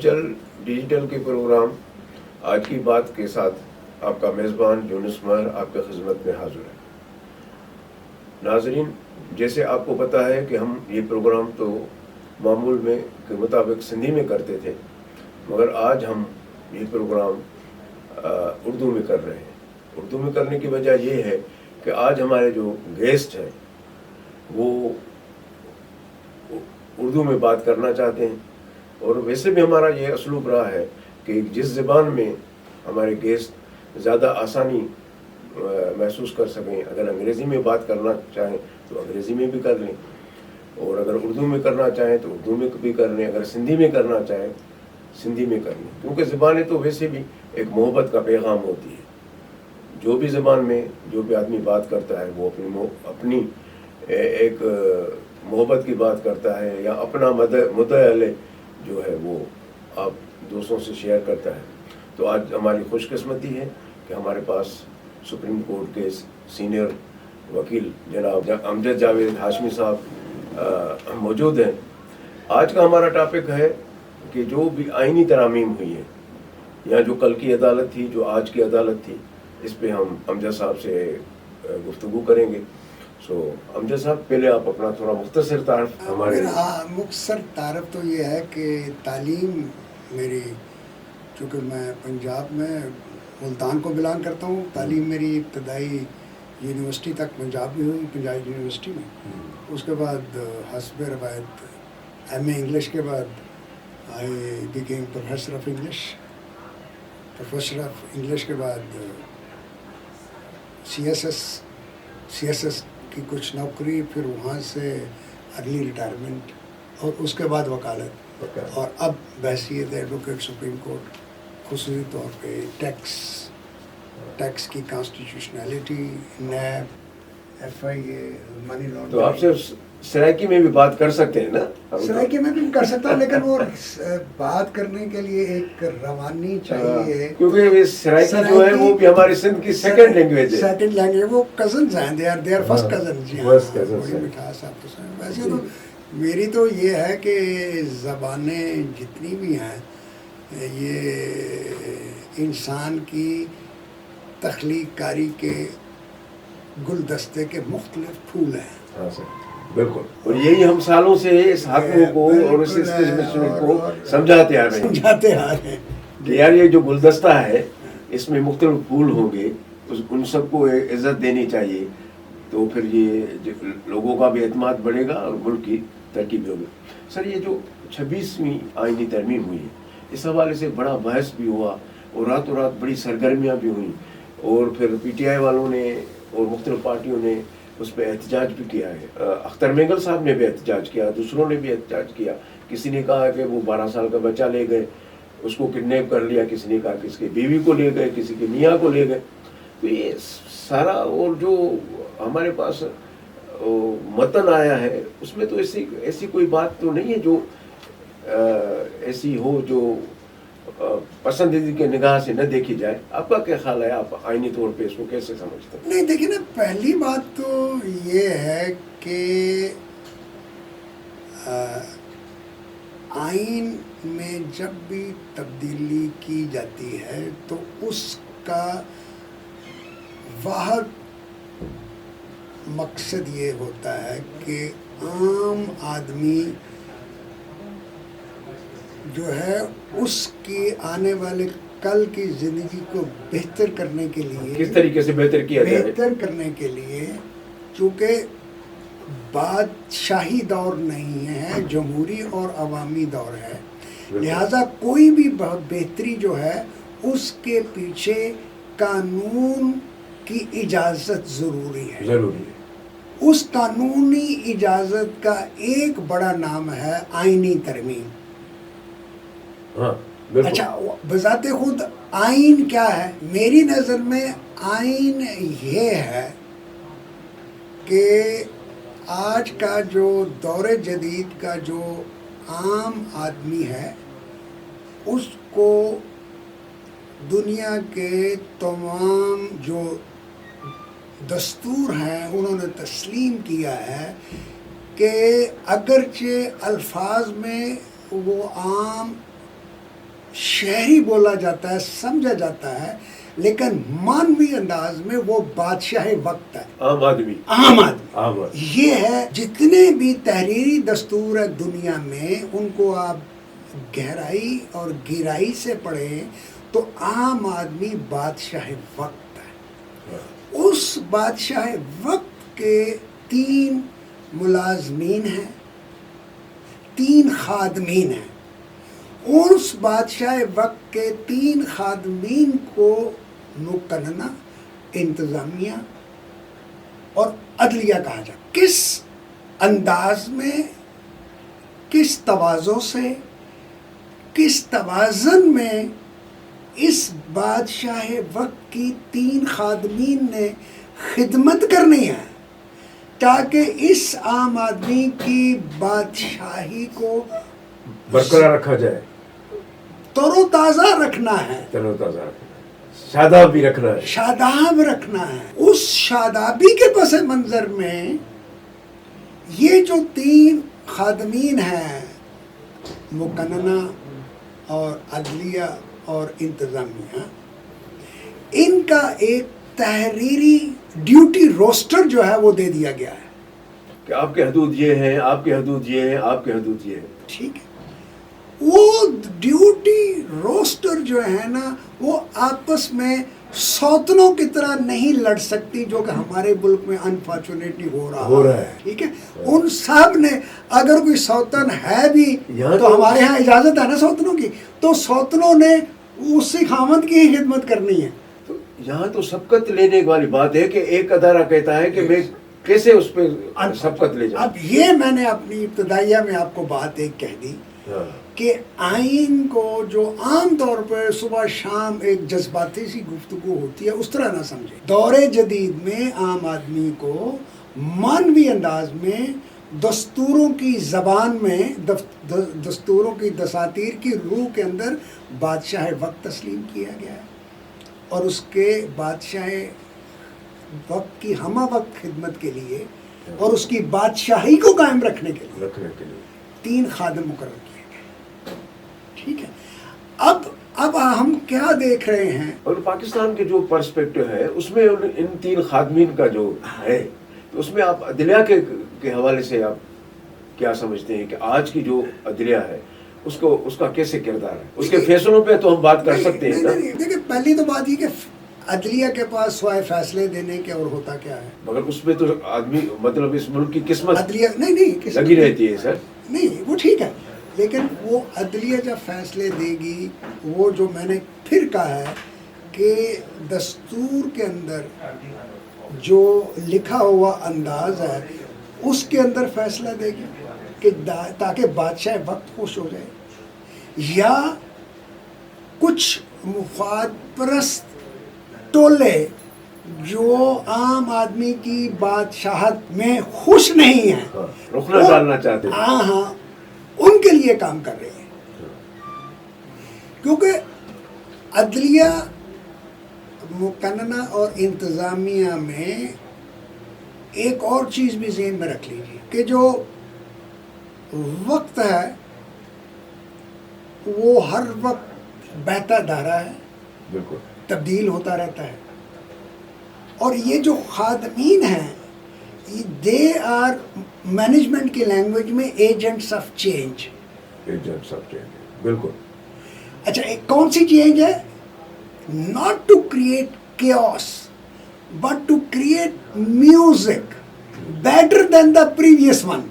ہلچل ڈیجیٹل کے پروگرام آج کی بات کے ساتھ آپ کا میزبان یونس مہر آپ کی خدمت میں حاضر ہے۔ ناظرین، جیسے آپ کو پتہ ہے کہ ہم یہ پروگرام تو معمول میں کے مطابق سندھی میں کرتے تھے، مگر آج ہم یہ پروگرام اردو میں کر رہے ہیں۔ اردو میں کرنے کی وجہ یہ ہے کہ آج ہمارے جو گیسٹ ہیں وہ اردو میں بات کرنا چاہتے ہیں، اور ویسے بھی ہمارا یہ اسلوب رہا ہے کہ جس زبان میں ہمارے گیسٹ زیادہ آسانی محسوس کر سکیں، اگر انگریزی میں بات کرنا چاہیں تو انگریزی میں بھی کر لیں، اور اگر اردو میں کرنا چاہیں تو اردو میں بھی کر لیں، اگر سندھی میں کرنا چاہیں سندھی میں کر لیں، کیونکہ زبانیں تو ویسے بھی ایک محبت کا پیغام ہوتی ہے۔ جو بھی زبان میں جو بھی آدمی بات کرتا ہے وہ اپنی ایک محبت کی بات کرتا ہے، یا اپنا مدعل جو ہے وہ آپ دوستوں سے شیئر کرتا ہے۔ تو آج ہماری خوش قسمتی ہے کہ ہمارے پاس سپریم کورٹ کے سینئر وکیل جناب امجد جاوید ہاشمی صاحب موجود ہیں۔ آج کا ہمارا ٹاپک ہے کہ جو بھی آئینی ترامیم ہوئی ہے، یا جو کل کی عدالت تھی، جو آج کی عدالت تھی، اس پہ ہم امجد صاحب سے گفتگو کریں گے۔ سو امجد صاحب، پہلے آپ اپنا تھوڑا مختصر تعارف ہمارے مختصر تعارف تو یہ ہے کہ تعلیم میری، چونکہ میں پنجاب میں ملتان کو بلانگ کرتا ہوں، تعلیم میری ابتدائی یونیورسٹی تک پنجاب میں ہوئی، پنجاب یونیورسٹی میں۔ اس کے بعد حسب روایت ایم اے انگلش کے بعد I became professor of English کے بعد سی ایس ایس کی کچھ نوکری، پھر وہاں سے اگلی ریٹائرمنٹ، اور اس کے بعد وکالت، اور اب بحیثیت ایڈوکیٹ سپریم کورٹ، خصوصی طور پہ ٹیکس کی کانسٹیٹیوشنلٹی، نیب، ایف آئی اے، منی لانڈرنگ۔ تو آپ سے سرائکی میں بھی بات کر سکتے ہیں نا؟ سرائکی میں بھی کر سکتا ہوں، لیکن وہ بات کرنے کے لیے ایک روانی چاہیے، کیونکہ سرائکی جو ہے وہ بھی ہماری سندھ کی سیکنڈ لینگویج ہے۔ سیکنڈ لینگویج، وہ کزنز ہیں، دے آر فرسٹ کزنز۔ جی ہاں، بڑی مٹھاس آپ کو۔ ویسے تو میری تو یہ ہے کہ زبانیں جتنی بھی ہیں یہ انسان کی تخلیق کاری کے گلدستے کے مختلف پھول ہیں۔ ہاں سر، بالکل، اور یہی ہم سالوں سے اس حقوں کو اور اس اسٹیبلشمنٹ کو سمجھاتے آ رہے ہیں کہ یار یہ جو گلدستہ ہے اس میں مختلف پھول ہوں گے، ان سب کو عزت دینی چاہیے، تو پھر یہ لوگوں کا بھی اعتماد بڑھے گا اور ملک کی ترقی بھی ہوگی۔ سر، یہ جو 26ویں آئینی ترمیم ہوئی ہے، اس حوالے سے بڑا بحث بھی ہوا، اور راتوں رات بڑی سرگرمیاں بھی ہوئیں، اور پھر پی ٹی آئی والوں نے اور مختلف پارٹیوں نے اس پہ احتجاج بھی کیا ہے۔ اختر مینگل صاحب نے بھی احتجاج کیا، دوسروں نے بھی احتجاج کیا۔ کسی نے کہا کہ وہ 12 سال کا بچہ لے گئے، اس کو کڈنیپ کر لیا، کسی نے کہا کسی کی بیوی کو لے گئے، کسی کے میاں کو لے گئے۔ تو یہ سارا، اور جو ہمارے پاس متن آیا ہے اس میں تو ایسی کوئی بات تو نہیں ہے جو ایسی ہو جو پسندیدگی کے نگاہ سے نہ دیکھی جائے۔ آپ کا کیا خیال ہے؟ آپ آئینی طور پہ اس کو کیسے سمجھتے ہیں؟ نہیں، دیکھیں نا، پہلی بات تو یہ ہے کہ آئین میں جب بھی تبدیلی کی جاتی ہے تو اس کا واحد مقصد یہ ہوتا ہے کہ عام آدمی جو ہے اس کی آنے والے کل کی زندگی کو بہتر کرنے کے لیے، کس طریقے سے بہتر کیا جائے، بہتر کرنے کے لیے، چونکہ بادشاہی دور نہیں ہے، جمہوری اور عوامی دور ہے، لہذا کوئی بھی بہتری جو ہے اس کے پیچھے قانون کی اجازت ضروری ہے۔ اس قانونی اجازت کا ایک بڑا نام ہے آئینی ترمیم۔ اچھا، بذات خود آئین کیا ہے؟ میری نظر میں آئین یہ ہے کہ آج کا جو دور جدید کا جو عام آدمی ہے اس کو دنیا کے تمام جو دستور ہیں انہوں نے تسلیم کیا ہے کہ اگرچہ الفاظ میں وہ عام شہری بولا جاتا ہے، سمجھا جاتا ہے، لیکن مانوی انداز میں وہ بادشاہ وقت ہے، عام آدمی، عام آدمی۔ عام آدمی۔ یہ ہے جتنے بھی تحریری دستور ہے دنیا میں، ان کو آپ گہرائی اور گہرائی سے پڑھیں تو عام آدمی بادشاہ وقت ہے۔ اس بادشاہ وقت کے 3 ملازمین ہیں، 3 خادمین ہیں۔ اس بادشاہ وقت کے 3 خادمین کو مقننہ، انتظامیہ اور عدلیہ کہا جاتا ہے۔ کس انداز میں، کس تواضع سے، کس توازن میں اس بادشاہ وقت کی 3 خادمین نے خدمت کرنی ہے تاکہ اس عام آدمی کی بادشاہی کو برقرار رکھا جائے، تر و تازہ رکھنا ہے، تر و تازہ رکھنا ہے، شاداب بھی رکھنا ہے، شاداب رکھنا ہے۔ اس شادابی کے پس منظر میں یہ جو 3 خادمین ہیں، مقننہ اور عدلیہ اور انتظامیہ، ان کا ایک تحریری ڈیوٹی روسٹر جو ہے وہ دے دیا گیا ہے کہ آپ کے حدود یہ ہیں، آپ کے حدود یہ ہیں، آپ کے حدود یہ ہیں۔ ٹھیک ہے۔ وہ ڈیوٹی روسٹر جو ہے نا، وہ آپس میں سوتنوں کی طرح نہیں لڑ سکتی، جو کہ ہمارے ملک میں انفارچونیٹلی ہو رہا ہے۔ ٹھیک ہے، ان سب نے، اگر کوئی سوتن ہے بھی تو ہمارے ہاں اجازت ہے نا سوتنوں کی، تو سوتنوں نے اسی خامد کی ہی خدمت کرنی ہے۔ تو یہاں تو سبقت لینے والی بات ہے کہ ایک ادارہ کہتا ہے کہ میں کیسے اس پہ سبقت لے جاؤں۔ اب یہ میں نے اپنی ابتدائیہ میں آپ کو بات ایک کہہ دی کہ آئین کو جو عام طور پر صبح شام ایک جذباتی سی گفتگو ہوتی ہے، اس طرح نہ سمجھے۔ دور جدید میں عام آدمی کو مانوی انداز میں دستوروں کی زبان میں، دستوروں کی دساتیر کی روح کے اندر بادشاہ وقت تسلیم کیا گیا ہے، اور اس کے بادشاہ وقت کی ہمہ وقت خدمت کے لیے اور اس کی بادشاہی کو قائم رکھنے کے لیے 3 خادم مقرر کیے گئے۔ ٹھیک ہے، اب ہم کیا دیکھ رہے ہیں، اور پاکستان کے جو پرسپیکٹو ہے اس میں ان 3 خادمین کا جو ہے، تو اس میں آپ عدلیہ کے حوالے سے آپ کیا سمجھتے ہیں کہ آج کی جو عدلیہ ہے اس کا کیسے کردار ہے؟ اس کے فیصلوں پہ تو ہم بات کر سکتے ہیں نا۔ دیکھیں، پہلی تو بات یہ کہ عدلیہ کے پاس سوائے فیصلے دینے کے اور ہوتا کیا ہے؟ مگر اس میں تو آدمی، مطلب اس ملک کی قسمت عدلیہ نہیں لگی رہتی ہے سر۔ نہیں، وہ ٹھیک ہے، لیکن وہ عدلیہ جب فیصلے دے گی، وہ جو میں نے پھر کہا ہے کہ دستور کے اندر جو لکھا ہوا انداز ہے اس کے اندر فیصلہ دے گی کہ تاکہ بادشاہ وقت خوش ہو جائے، یا کچھ مفاد پرست ٹولے جو عام آدمی کی بادشاہت میں خوش نہیں ہیں، رخنہ ڈالنا چاہتے ہیں، ہاں ان کے لیے کام کر رہے ہیں۔ کیونکہ عدلیہ، مقننہ اور انتظامیہ میں ایک اور چیز بھی ذہن میں رکھ لیجیے کہ جو وقت ہے وہ ہر وقت بہتا دھارا ہے، بالکل تبدیل ہوتا رہتا ہے، اور یہ جو خادمین ہیں دے آر مینجمنٹ کی لینگویج میں agents of change. Agents of change, بالکل۔ اچھا، ایک کون سی چینج ہے؟ Not to create chaos but to create music better than the previous one,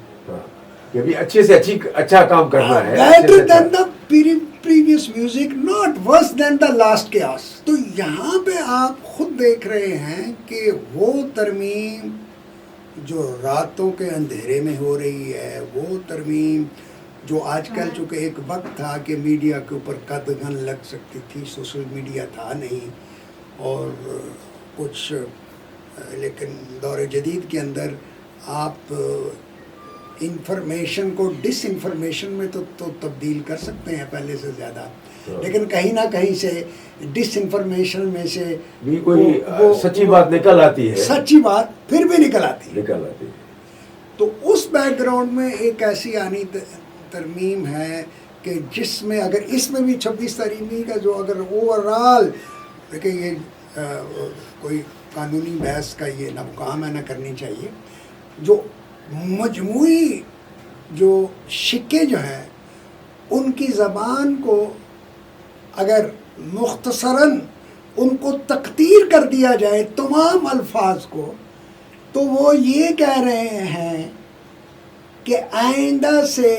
کہ بھی اچھے سے اچھا کام کرنا ہے، better than the previous music, not worse than the last chaos. تو یہاں پہ آپ خود دیکھ رہے ہیں کہ وہ ترمیم جو راتوں کے اندھیرے میں ہو رہی ہے، وہ ترمیم جو آج کل، چونکہ ایک وقت تھا کہ میڈیا کے اوپر قدغن لگ سکتی تھی، سوشل میڈیا تھا نہیں اور کچھ، لیکن دور جدید کے اندر آپ انفارمیشن کو ڈس انفارمیشن میں تو تبدیل کر سکتے ہیں پہلے سے زیادہ، لیکن کہیں نہ کہیں سے ڈس انفارمیشن میں سے بھی کوئی سچی بات نکل آتی ہے، سچی بات پھر بھی نکل آتی ہے۔ تو تو اس بیک گراؤنڈ میں ایک ایسی آنی ترمیم ہے کہ جس میں اگر اس میں بھی 26 ترمیمی کا جو اگر اوورال دیکھیں یہ کوئی قانونی بحث کا یہ نہ مقام ہے نہ کرنی چاہیے، جو مجموعی جو شکے جو ہیں ان کی زبان کو اگر مختصراً ان کو تقدیر کر دیا جائے تمام الفاظ کو، تو وہ یہ کہہ رہے ہیں کہ آئندہ سے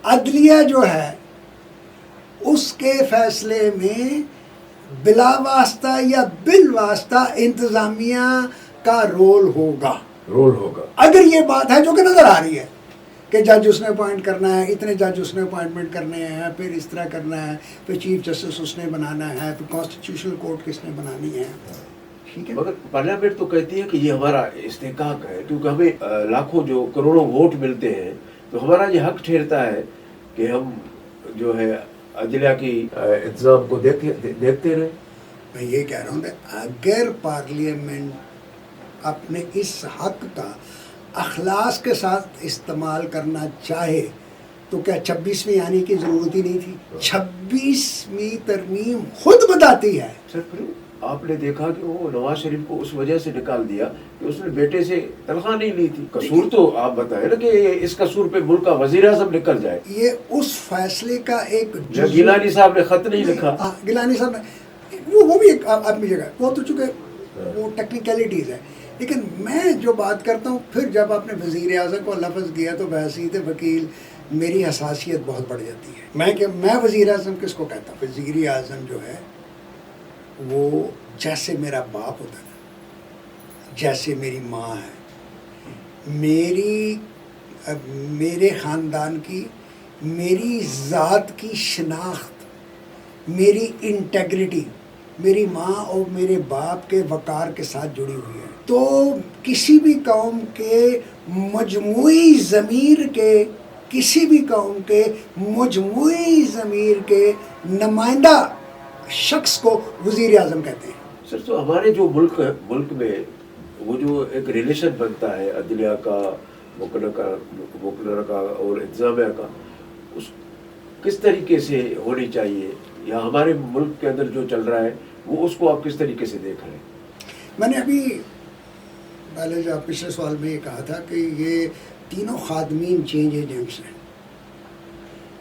عدلیہ جو ہے اس کے فیصلے میں بلا واسطہ یا بالواسطہ انتظامیہ کا رول ہوگا۔ اگر یہ بات ہے جو کہ نظر آ رہی ہے کہ جج اس نے اپوائنٹ کرنا ہے، اتنے جج اس نے اپوائنٹمنٹ کرنے ہیں، پھر اس طرح کرنا ہے، پھر چیف جسٹس اس نے بنانا ہے، پھر کانسٹیٹیوشنل کورٹ کس نے بنانی ہے، ٹھیک ہے۔ مگر پارلیمنٹ تو کہتی ہے کہ یہ ہمارا استحقاق ہے، کیونکہ ہمیں لاکھوں جو کروڑوں ووٹ ملتے ہیں، تو ہمارا یہ حق ٹھہرتا ہے کہ ہم جو ہے عدلیہ کی انتظام کو دیکھتے رہیں۔ میں یہ کہہ رہا ہوں کہ اگر پارلیمنٹ اپنے اس حق کا اخلاص کے ساتھ استعمال کرنا چاہے تو کیا 26ویں آنے کی ضرورت ہی نہیں تھی؟ 26ویں ترمیم خود بتاتی ہے۔ سر پھر آپ نے دیکھا کہ وہ نواز شریف کو اس وجہ سے نکال دیا کہ اس نے بیٹے سے تنخواہ نہیں لی تھی۔ قصور تو آپ بتائیں نا کہ اس قصور پہ ملک کا وزیر اعظم نکل جائے۔ یہ اس فیصلے کا ایک گیلانی صاحب نے خط نہیں لکھا۔ گیلانی صاحب نے وہ بھی ایک اپنی جگہ، وہ تو چونکہ وہ ٹیکنیکلٹیز ہے، لیکن میں جو بات کرتا ہوں پھر جب آپ نے وزیر اعظم کو لفظ کیا تو بحیثیت وکیل میری حساسیت بہت بڑھ جاتی ہے۔ میں وزیر اعظم کس کو کہتا ہوں؟ وزیر اعظم جو ہے وہ جیسے میرا باپ ہوتا ہے، جیسے میری ماں ہے، میرے خاندان کی، میری ذات کی شناخت، میری انٹیگریٹی میری ماں اور میرے باپ کے وقار کے ساتھ جڑی ہوئی ہے۔ تو کسی بھی قوم کے مجموعی ضمیر کے، کسی بھی قوم کے مجموعی ضمیر کے نمائندہ شخص کو وزیر اعظم کہتے ہیں۔ سر تو ہمارے جو ملک میں وہ جو ایک ریلیشن بنتا ہے عدلیہ کا، مقننہ کا اور انتظامیہ کا، اس کس طریقے سے ہونی چاہیے، یا ہمارے ملک کے اندر جو چل رہا ہے وہ اس کو آپ کس طریقے سے دیکھ رہے ہیں؟ میں نے ابھی پہلے جو پچھلے سوال میں یہ کہا تھا کہ یہ تینوں خادمین چینج ایجنٹس ہیں،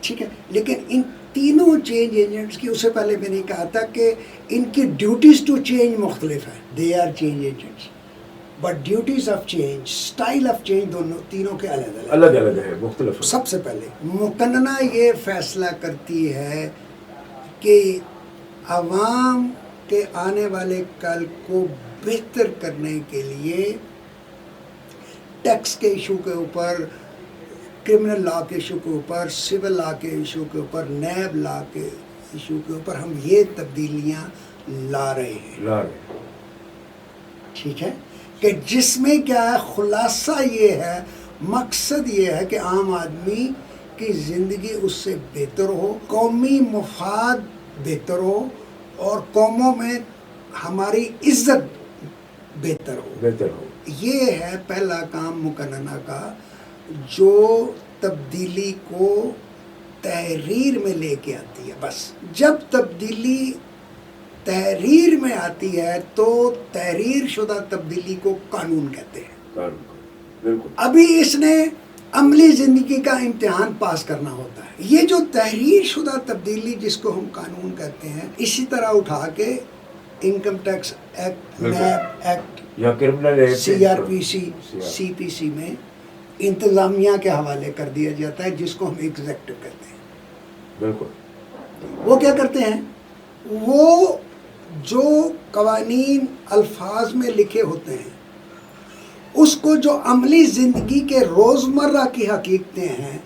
ٹھیک ہے، لیکن ان تینوں چینج ایجنٹس کی، اس سے پہلے میں نے کہا تھا کہ ان کی ڈیوٹیز ٹو چینج مختلف ہیں، they are change agents, but duties of change, style of change دونوں تینوں کے الگ ہے، مختلف۔ سب سے پہلے مقننہ یہ فیصلہ کرتی ہے کہ عوام کے آنے والے کل کو بہتر کرنے کے لیے ٹیکس کے ایشو کے اوپر، کرمنل لا کے ایشو کے اوپر، سول لا کے ایشو کے اوپر، نیب لا کے ایشو کے اوپر ہم یہ تبدیلیاں لا رہے ہیں، ٹھیک ہے، کہ جس میں کیا ہے، خلاصہ یہ ہے، مقصد یہ ہے کہ عام آدمی کی زندگی اس سے بہتر ہو، قومی مفاد بہتر ہو، اور قوموں میں ہماری عزت بہتر ہو۔ یہ ہے پہلا کام مقننہ کا، جو تبدیلی کو تحریر میں لے کے آتی ہے۔ بس جب تبدیلی تحریر میں آتی ہے تو تحریر شدہ تبدیلی کو قانون کہتے ہیں۔ بالکل۔ ابھی اس نے عملی زندگی کا امتحان پاس کرنا ہوتا ہے۔ یہ جو تحریر شدہ تبدیلی جس کو ہم قانون کہتے ہیں، اسی طرح اٹھا کے income tax act, NAB act یا criminal act, C R P C, C P C میں انتظامیہ کے حوالے کر دیا جاتا ہے، جس کو ہم ایگزیکٹو کہتے ہیں۔ بالکل۔ وہ کیا کرتے ہیں؟ وہ جو قوانین الفاظ میں لکھے ہوتے ہیں، اس کو جو عملی زندگی کے روزمرہ کی حقیقتیں ہیں،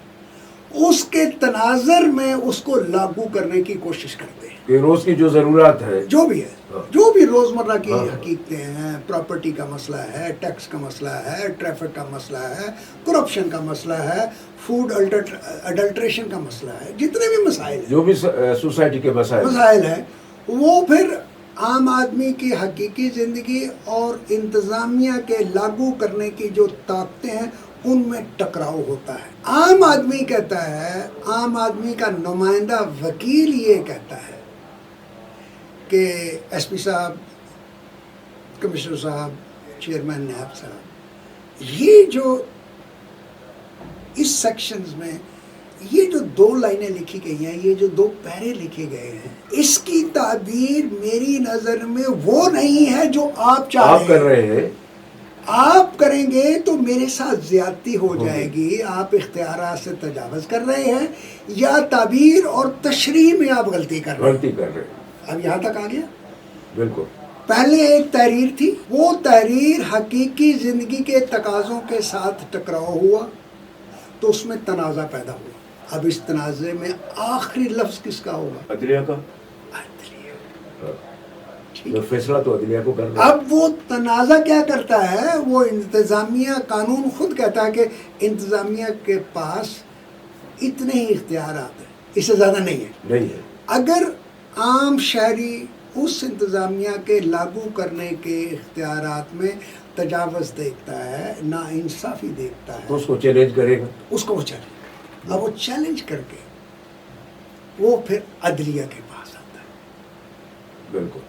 اس کے تناظر میں اس کو لاگو کرنے کی کوشش کرتے ہیں، کہ روز کی جو ضرورت ہے، جو بھی ہے، جو بھی روزمرہ کی حقیقتیں ہیں، پراپرٹی کا مسئلہ ہے، ٹیکس کا مسئلہ ہے، ٹریفک کا مسئلہ ہے، کرپشن کا مسئلہ ہے، فوڈ اڈلٹریشن کا مسئلہ ہے، جتنے بھی مسائل ہیں، جو بھی سوسائٹی کے مسائل ہیں، وہ پھر عام آدمی کی حقیقی زندگی اور انتظامیہ کے لاگو کرنے کی جو طاقتیں ہیں ان میں ٹکراؤ ہوتا ہے. عام آدمی کہتا ہے، عام آدمی کا نمائندہ وکیل یہ کہتا ہے کہ ایس پی صاحب، کمشنر صاحب، چیئرمین نیب صاحب، یہ جو اس سیکشنز میں یہ جو 2 لائنیں لکھی گئی ہیں، یہ جو 2 پیرے لکھے گئے ہیں، اس کی تعبیر میری نظر میں وہ نہیں ہے جو آپ چاہ رہے ہیں. آپ کریں گے تو میرے ساتھ زیادتی ہو جائے گی، آپ اختیارات سے تجاوز کر رہے ہیں، یا تعبیر اور تشریح میں آپ غلطی کر رہے ہیں. اب یہاں تک آ گیا. بالکل. پہلے ایک تحریر تھی، وہ تحریر حقیقی زندگی کے تقاضوں کے ساتھ ٹکراؤ ہوا تو اس میں تنازع پیدا ہوا. اب اس تنازع میں آخری لفظ کس کا ہوگا؟ عدلیہ کا. جو فیصلہ تو عدلیہ کو کرنا. اب وہ تنازع کیا کرتا ہے؟ وہ انتظامیہ، قانون خود کہتا ہے کہ انتظامیہ کے پاس اتنے ہی اختیارات ہیں، اس سے زیادہ نہیں ہے. اگر عام شہری اس انتظامیہ کے لاگو کرنے کے اختیارات میں تجاوز دیکھتا ہے، ناانصافی دیکھتا ہے، تو اس کو چیلنج کرے گا. اس کو وہ چیلنج. اب وہ چیلنج کر کے وہ پھر عدلیہ کے پاس آتا ہے. بالکل.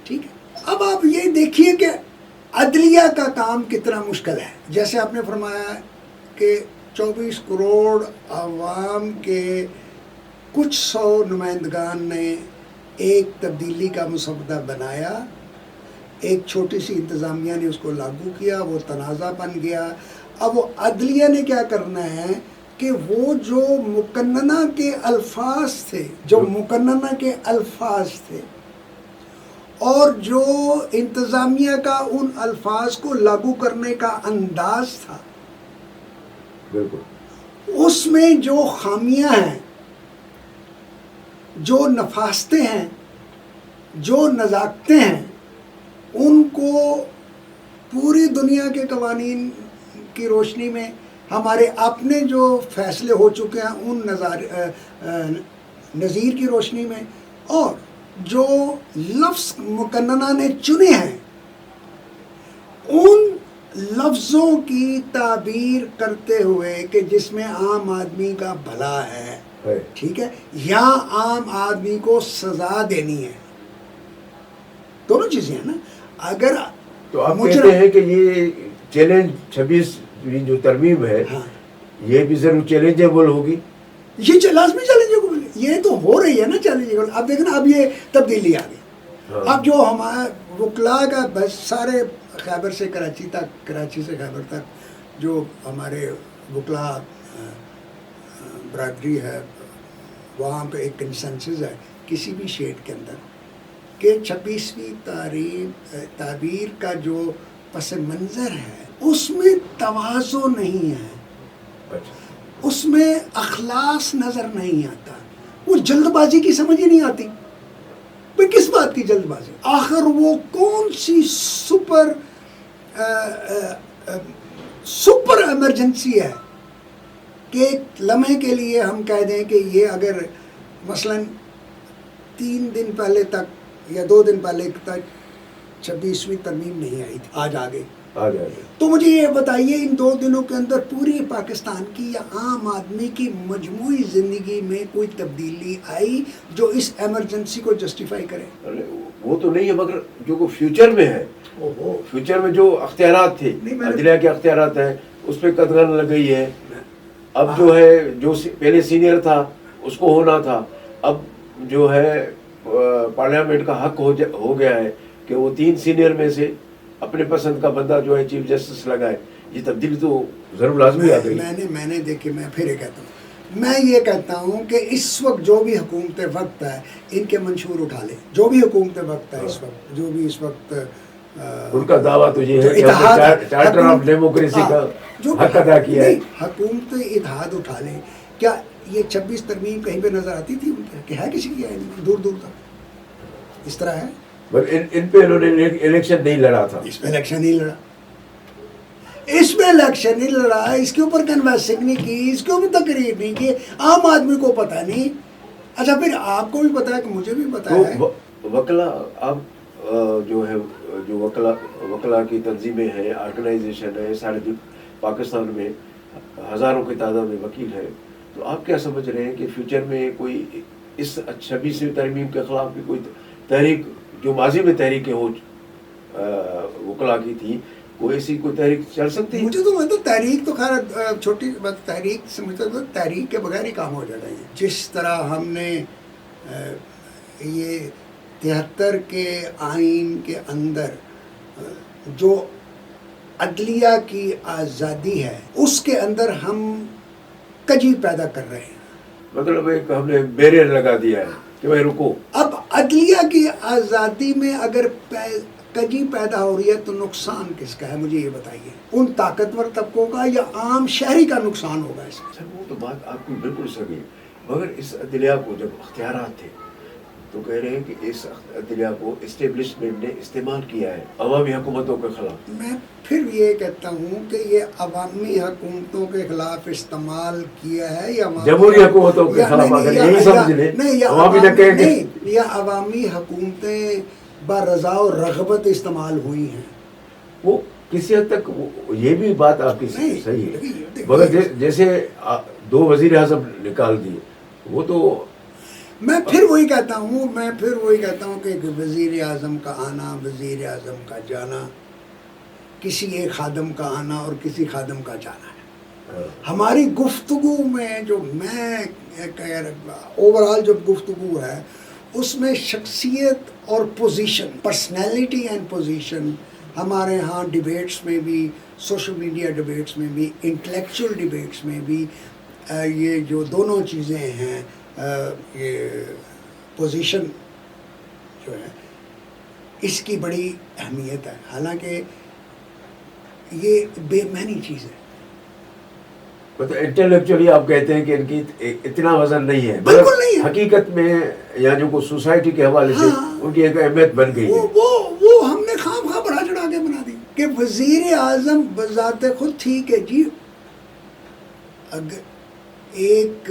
ٹھیک ہے. اب آپ یہ دیکھیے کہ عدلیہ کا کام کتنا مشکل ہے. جیسے آپ نے فرمایا کہ 24 کروڑ عوام کے کچھ 100 نمائندگان نے ایک تبدیلی کا مسودہ بنایا، ایک چھوٹی سی انتظامیہ نے اس کو لاگو کیا، وہ تنازع بن گیا. اب وہ عدلیہ نے کیا کرنا ہے کہ وہ جو مقننہ کے الفاظ تھے اور جو انتظامیہ کا ان الفاظ کو لاگو کرنے کا انداز تھا، بالکل، اس میں جو خامیاں ہیں، جو نفاستیں ہیں، جو نزاکتیں ہیں، ان کو پوری دنیا کے قوانین کی روشنی میں، ہمارے اپنے جو فیصلے ہو چکے ہیں ان نظیر کی روشنی میں، اور جو لفظ مقننہ نے چنے ہیں، ان لفظوں کی تعبیر کرتے ہوئے کہ جس میں عام آدمی کا بھلا ہے، ٹھیک ہے، یا عام آدمی کو سزا دینی ہے. دونوں چیزیں ہیں نا. اگر تو آپ کہتے ہیں کہ یہ چیلنج 26 جو ترمیم ہے، یہ بھی ضرور چیلنجیبل ہوگی. یہ لازمی چیلنجیبل، یہ تو ہو رہی ہے نا چیلنجیبل. اب دیکھیں نا، اب یہ تبدیلی آ گئی. اب جو ہمارا وکلا کا بس سارے خیبر سے کراچی تک، کراچی سے خیبر تک جو ہمارے وکلا برادری ہے، وہاں پہ ایک کنسنسس ہے کسی بھی شیڈ کے اندر کہ 26ویں تعبیر کا جو پس منظر ہے اس میں تواضع نہیں ہے، اس میں اخلاص نظر نہیں آتا. وہ جلد بازی کی سمجھ ہی نہیں آتی. بھئی کس بات کی جلد بازی؟ آخر وہ کون سی سپر ایمرجنسی ہے کہ ایک لمحے کے لیے ہم کہہ دیں کہ یہ اگر مثلا 3 دن پہلے تک یا 2 دن پہلے تک 26ویں ترمیم نہیں آئی تھی، آج آ گئی. تو مجھے یہ بتائیے ان 2 دنوں کے اندر پوری پاکستان کی یا عام آدمی کی مجموعی زندگی میں کوئی تبدیلی آئی جو اس ایمرجنسی کو جسٹیفائی کرے؟ وہ تو نہیں ہے، مگر جو فیوچر میں ہے، فیوچر میں جو اختیارات تھے، عدلیہ کے اختیارات ہیں، اس پہ قدغن لگ گئی ہے. اب جو ہے، جو پہلے سینئر تھا اس کو ہونا تھا، اب جو ہے پارلیمنٹ کا حق ہو گیا ہے کہ وہ 3 سینئر میں سے اپنے پسند کا بندہ جو ہے چیف جسٹس لگائے. یہ تبدیلی تو ضرور لازمی آ گئی. میں نے دیکھے، میں پھر یہ کہتا ہوں، میں یہ کہتا ہوں کہ اس وقت جو بھی حکومت وقت ہے ان کے منشور اٹھا لیں. جو بھی حکومت وقت ہے اس وقت، جو بھی اس وقت ان کا دعویٰ تو یہ ہے کہ چارٹر آف ڈیموکریسی کا حق ادا کیا ہے. حکومت اتحاد اٹھا لیں. کیا یہ 26 ترمیم کہیں پہ نظر آتی تھی ان کے کہ ہے کسی کی؟ دور دور تک اس طرح ہے. ان پہ انہوں نے الیکشن نہیں لڑا تھا. اس پہ الیکشن نہیں لڑا، اس پہ الیکشن نہیں لڑا، اس کے اوپر کنوینسنگ نہیں کی، اس کے اوپر تقریر نہیں کی. عام آدمی کو پتہ نہیں. اچھا پھر آپ کو بھی پتا ہے کہ مجھے بھی پتا ہے. وکلا، آپ جو ہے جو وکلا کی تنظیمیں ہیں, آرگنائزیشن ہے, سارے پاکستان میں ہزاروں کی تعداد میں وکیل ہیں, تو آپ کیا سمجھ رہے ہیں کہ فیوچر میں کوئی اس 26ویں ترمیم کے خلاف بھی کوئی تحریک, جو ماضی میں تحریکیں ہو وکلا کی تھی, کوئی ایسی کوئی تحریک چل سکتی ہے؟ مجھے تو مطلب تحریک تو خیر چھوٹی بات, تحریک سے مجھے تو تحریک کے بغیر ہی کام ہو جاتا ہے. جس طرح ہم نے یہ 73 کے آئین کے اندر جو عدلیہ کی آزادی ہے اس کے اندر ہم کجی پیدا کر رہے ہیں. مطلب ایک ہم نے بیریئر لگا دیا ہے کہ بھائی رکو. اب عدلیہ کی آزادی میں اگر کجی پیدا ہو رہی ہے تو نقصان کس کا ہے مجھے یہ بتائیے؟ ان طاقتور طبقوں کا یا عام شہری کا نقصان ہوگا اس میں؟ سر وہ تو بات آپ کی بالکل صحیح, مگر اس عدلیہ کو جب اختیارات تھے تو کہہ رہے ہیں کہ اس عدلیہ کو اسٹیبلشمنٹ نے استعمال کیا ہے عوامی حکومتوں کے خلاف. میں پھر یہ کہتا ہوں کہ یہ عوامی حکومتوں کے خلاف استعمال کیا ہے یا جمہوری حکومتوں کے خلاف, اگر یہی سمجھ لیں عوامی نہ کہیں گے یا عوامی حکومتیں برضا و رغبت استعمال ہوئی ہیں. وہ کسی حد تک یہ بھی بات آپ کی صحیح ہے, مگر جیسے 2 وزیر اعظم نکال دیے, وہ تو میں پھر وہی کہتا ہوں کہ وزیر اعظم کا آنا, وزیر اعظم کا جانا, کسی ایک خادم کا آنا اور کسی خادم کا جانا ہے. ہماری گفتگو میں جو میں اوور آل جو گفتگو ہے اس میں شخصیت اور پوزیشن, پرسنالٹی اینڈ پوزیشن, ہمارے ہاں ڈیبیٹس میں بھی, سوشل میڈیا ڈیبیٹس میں بھی, انٹلیکچوئل ڈیبیٹس میں بھی یہ جو دونوں چیزیں ہیں, یہ پوزیشن جو ہے اس کی بڑی اہمیت ہے. حالانکہ یہ بے معنی چیز ہے. مطلب انٹلیکچولی آپ کہتے ہیں کہ ان کی اتنا وزن نہیں ہے, بالکل نہیں ہے. حقیقت میں یا جو سوسائٹی کے حوالے سے ان کی ایک اہمیت بن گئی ہے. وہ ہم نے خواہ بڑھا چڑھا کے بنا دی کہ وزیر اعظم بذات خود ٹھیک ہے جی, اگر ایک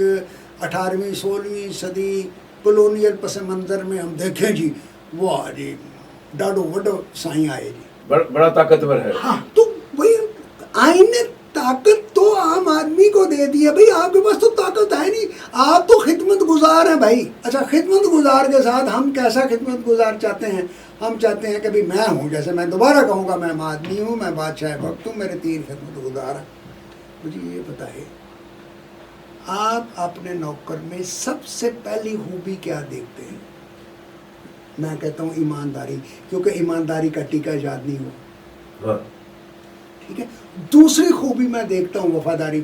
18ویں 16ویں صدی کولونیل پس منظر میں ہم دیکھیں جی, وہ جی ڈاڈو وڈو سائیں آئے جی, بڑا طاقتور ہے. ہاں تو وہی آئین نے طاقت تو عام آدمی کو دے دی ہے. بھائی آپ کے پاس تو طاقت ہے نہیں, آپ تو خدمت گزار ہیں بھائی. اچھا خدمت گزار کے ساتھ ہم کیسا خدمت گزار چاہتے ہیں؟ ہم چاہتے ہیں کہ بھی میں ہوں, جیسے میں دوبارہ کہوں گا, میں آدمی ہوں, میں بادشاہ وقت ہوں, میرے 3 خدمت گزار ہیں. مجھے یہ بتائے آپ اپنے نوکر میں سب سے پہلی خوبی کیا دیکھتے ہیں؟ میں کہتا ہوں ایمانداری, کیونکہ ایمانداری کا ٹیکہ ایجاد نہیں ہوا. ٹھیک ہے. دوسری خوبی میں دیکھتا ہوں وفاداری,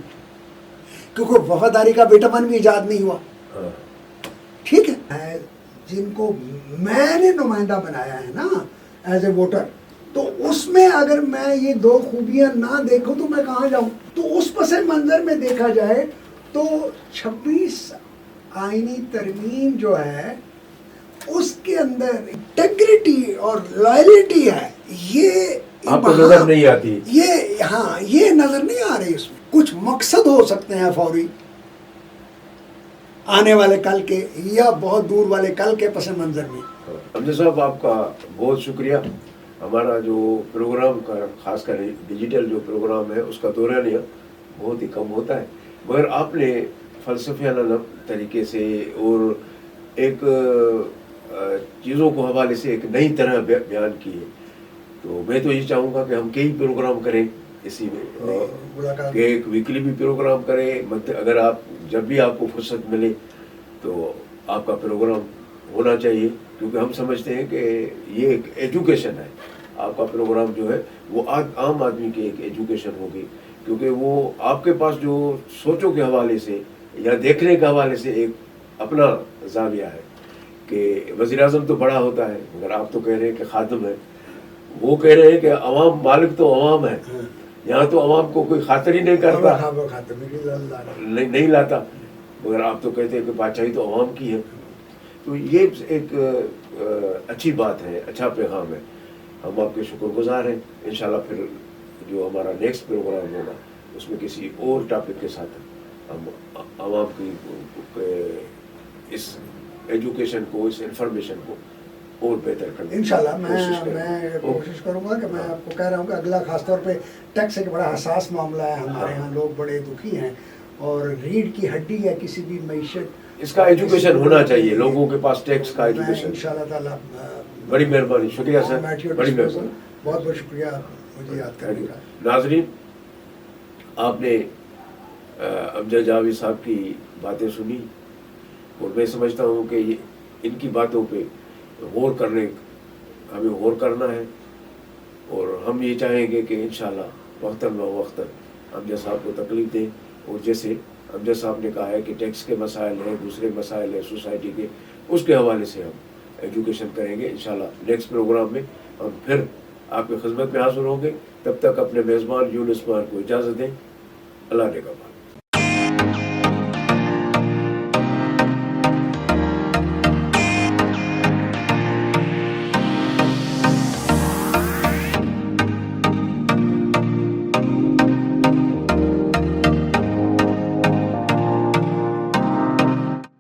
کیونکہ وفاداری کا وٹامن بھی ایجاد نہیں ہوا. ٹھیک ہے. جن کو میں نے نمائندہ بنایا ہے نا ایز اے ووٹر, تو اس میں اگر میں یہ 2 خوبیاں نہ دیکھوں تو میں کہاں جاؤں؟ تو اس پس منظر میں دیکھا جائے تو 26 آئینی ترمیم جو ہے اس کے اندر انٹیگریٹی اور لائلٹی ہے, یہ آپ کو نظر نہیں آتی. یہ نظر نہیں آ رہی. اس میں کچھ مقصد ہو سکتے ہیں فوری آنے والے کل کے یا بہت دور والے کل کے پس منظر میں. امجد صاحب آپ کا بہت شکریہ. ہمارا جو پروگرام کا خاص کر ڈیجیٹل جو پروگرام ہے اس کا دورانیہ بہت ہی کم ہوتا ہے, مگر آپ نے فلسفیانہ طریقے سے اور ایک چیزوں کو حوالے سے ایک نئی طرح بیان کی ہے. تو میں تو یہ چاہوں گا کہ ہم کئی پروگرام کریں اسی میں, کہ ایک ویکلی بھی پروگرام کریں. اگر آپ جب بھی آپ کو فرصت ملے تو آپ کا پروگرام ہونا چاہیے, کیونکہ ہم سمجھتے ہیں کہ یہ ایک ایجوکیشن ہے. آپ کا پروگرام جو ہے وہ عام آدمی کی ایک ایجوکیشن ہوگی, کیونکہ وہ آپ کے پاس جو سوچوں کے حوالے سے یا دیکھنے کے حوالے سے ایک اپنا زاویہ ہے کہ وزیر اعظم تو بڑا ہوتا ہے, مگر آپ تو کہہ رہے ہیں کہ خادم ہے. وہ کہہ رہے ہیں کہ عوام مالک تو عوام ہے, یہاں تو عوام کو کوئی خاطر ہی نہیں کرتا, نہیں لاتا, مگر آپ تو کہتے ہیں کہ بادشاہی تو عوام کی ہے. تو یہ ایک اچھی بات ہے, اچھا پیغام ہے. ہم آپ کے شکر گزار ہیں. انشاءاللہ پھر جو ہمارا نیکسٹ پروگرام ہوگا اس میں کسی اور ٹاپک کے ساتھ ہم عوام کی اس ایجوکیشن کو, اس انفارمیشن کو اور بہتر کرنے کی انشاءاللہ کوشش کریں گے۔ میں کوشش کروں گا کہ میں آپ کو کہہ رہا ہوں کہ اگلا خاص طور پہ ٹیکس ایک بڑا حساس معاملہ ہے ہمارے ہاں، لوگ بڑے دکھی ہیں اور ریڑھ کی ہڈی ہے کسی بھی معیشت، اس کا ایجوکیشن ہونا چاہیے لوگوں کے پاس، ٹیکس کا میں ایجوکیشن۔ انشاءاللہ تعالیٰ بڑی مہربانی، شکریہ سر، بڑی مہربانی، بہت بہت شکریہ مجھے یاد کرنے کا۔ ناظرین، آپ نے امجد جاوید صاحب کی باتیں سنی اور میں سمجھتا ہوں کہ ان کی باتوں پہ ہمیں غور کرنا ہے، اور ہم یہ چاہیں گے کہ انشاءاللہ وقتاً وقتاً امجد صاحب کو تکلیف دیں، اور جیسے امجد صاحب نے کہا ہے کہ ٹیکس کے مسائل ہیں، دوسرے مسائل ہیں سوسائٹی کے، اس کے حوالے سے ہم ایجوکیشن کریں گے انشاءاللہ۔ نیکسٹ پروگرام میں ہم پھر آپ کی خدمت میں حاضر ہوں گے، تب تک اپنے میزبان یونس مان کو اجازت دیں۔ اللہ نے کہا۔